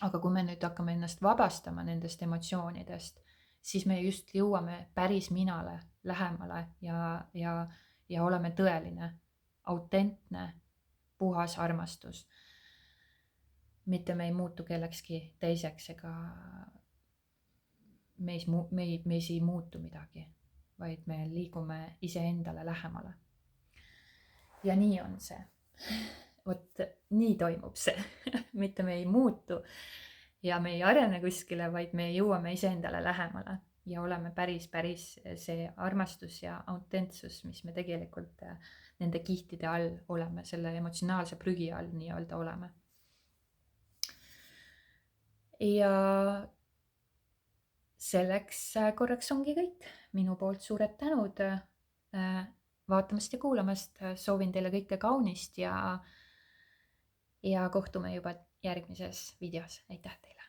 Aga kui me nüüd hakkame ennast vabastama nendest emotsioonidest, siis me just jõuame päris minale lähemale ja oleme tõeline, autentne, puhas armastus. Mitte me ei muutu kellekski teiseks ega meis ei muutu midagi, vaid me liigume iseendale lähemale. Ja nii on see. Vot nii toimub see. Mitte me ei muutu ja me ei arene kuskile, vaid me jõuame iseendale lähemale ja oleme päris see armastus ja autentsus, mis me tegelikult nende kihtide all oleme, selle emotsionaalse prügi all nii-öelda oleme. Ja selleks korraks ongi kõik. Minu poolt suured tänud vaatamast ja kuulamast. Soovin teile kõike kaunist ja kohtume juba järgmises videos. Aitäh teile!